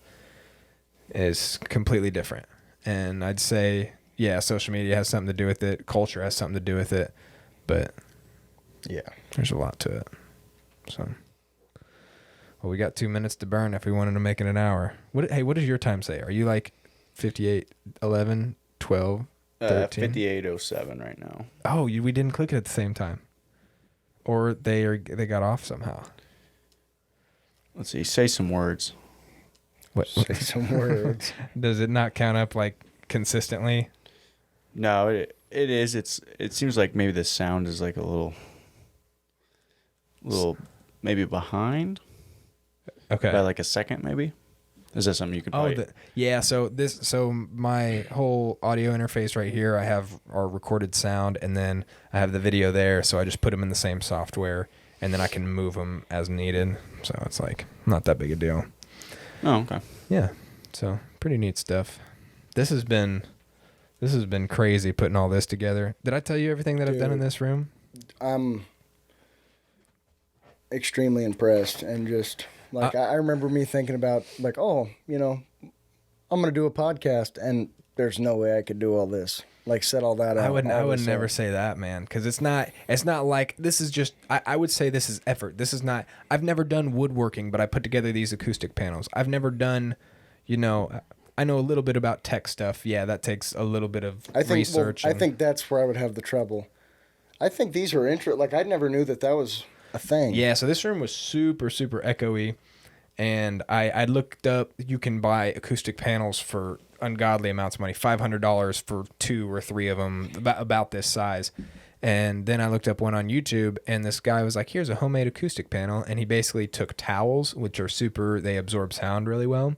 S1: is completely different. And I'd say, yeah, social media has something to do with it. Culture has something to do with it. But
S3: yeah,
S1: there's a lot to it. So, well, we got 2 minutes to burn if we wanted to make it an hour. What does your time say? Are you like 58, 11, 12, 13?
S2: 58:07 right now.
S1: Oh, we didn't click it at the same time. Or they got off somehow.
S2: Let's see. Say some words.
S1: What?
S3: Say some words.
S1: Does it not count up like consistently?
S2: No, it is. It seems like maybe the sound is like a little maybe behind.
S1: Okay.
S2: By like a second, maybe. Is that something you can?
S1: So my whole audio interface right here, I have our recorded sound, and then I have the video there. So I just put them in the same software, and then I can move them as needed. So it's like not that big a deal.
S2: Oh, okay.
S1: Yeah. So pretty neat stuff. This has been crazy putting all this together. Did I tell you everything that I've done in this room?
S3: I'm extremely impressed, and just like I remember me thinking about like, oh, you know, I'm gonna do a podcast, and there's no way I could do all this. Like set all that out.
S1: I would never say that, man, because it's not like this is just. I would say this is effort. This is not. I've never done woodworking, but I put together these acoustic panels. I've never done, you know. I know a little bit about tech stuff. Yeah, that takes a little bit of research.
S3: I think that's where I would have the trouble. I think these are like I never knew that was a thing.
S1: Yeah, so this room was super, super echoey, and I looked up. You can buy acoustic panels for ungodly amounts of money, $500 for 2 or 3 of them, about this size. And then I looked up one on YouTube, and this guy was like, here's a homemade acoustic panel, and he basically took towels, which are they absorb sound really well,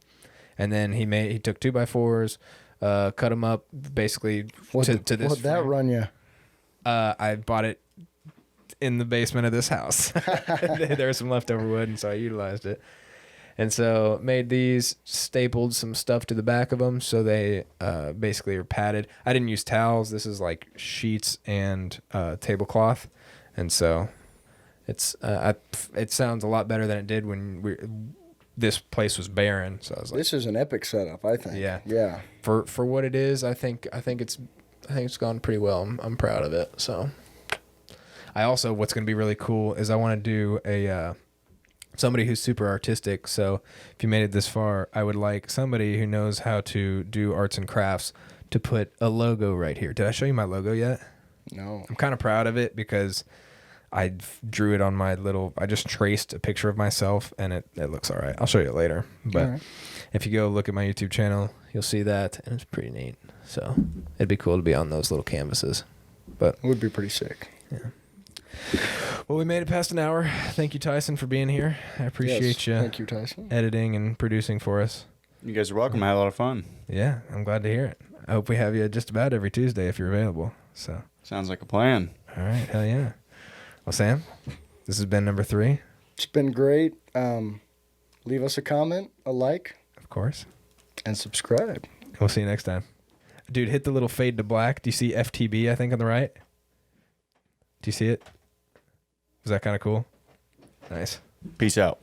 S1: and then he took 2x4s, cut them up basically to this.
S3: What'd that run you?
S1: I bought it in the basement of this house. There was some leftover wood, and so I utilized it. And so made these, stapled some stuff to the back of them, so they basically are padded. I didn't use towels. This is like sheets and tablecloth, and so it sounds a lot better than it did when this place was barren. So I was like,
S3: this is an epic setup, I think.
S1: Yeah. For what it is, I think it's gone pretty well. I'm proud of it. So I also, what's going to be really cool is I want to do somebody who's super artistic. So if you made it this far, I would like somebody who knows how to do arts and crafts to put a logo right here. Did I show you my logo yet?
S3: No.
S1: I'm kind of proud of it because I drew it on I just traced a picture of myself, and it looks all right. I'll show you it later. But if you go look at my YouTube channel, you'll see that, and it's pretty neat. So it'd be cool to be on those little canvases. But
S3: it would be pretty sick.
S1: Yeah. Well, we made it past an hour. Thank you, Tyson, for being here. I appreciate you.
S3: Thank you, Tyson.
S1: Editing and producing for us.
S2: You guys are welcome. I had a lot of fun.
S1: Yeah, I'm glad to hear it. I hope we have you just about every Tuesday if you're available. So.
S2: Sounds like a plan.
S1: All right, hell yeah. Well, Sam, this has been number 3.
S3: It's been great. Leave us a comment, a like.
S1: Of course.
S3: And subscribe.
S1: We'll see you next time. Dude, hit the little fade to black. Do you see FTB, I think, on the right? Do you see it? Was that kind of cool? Nice.
S2: Peace out.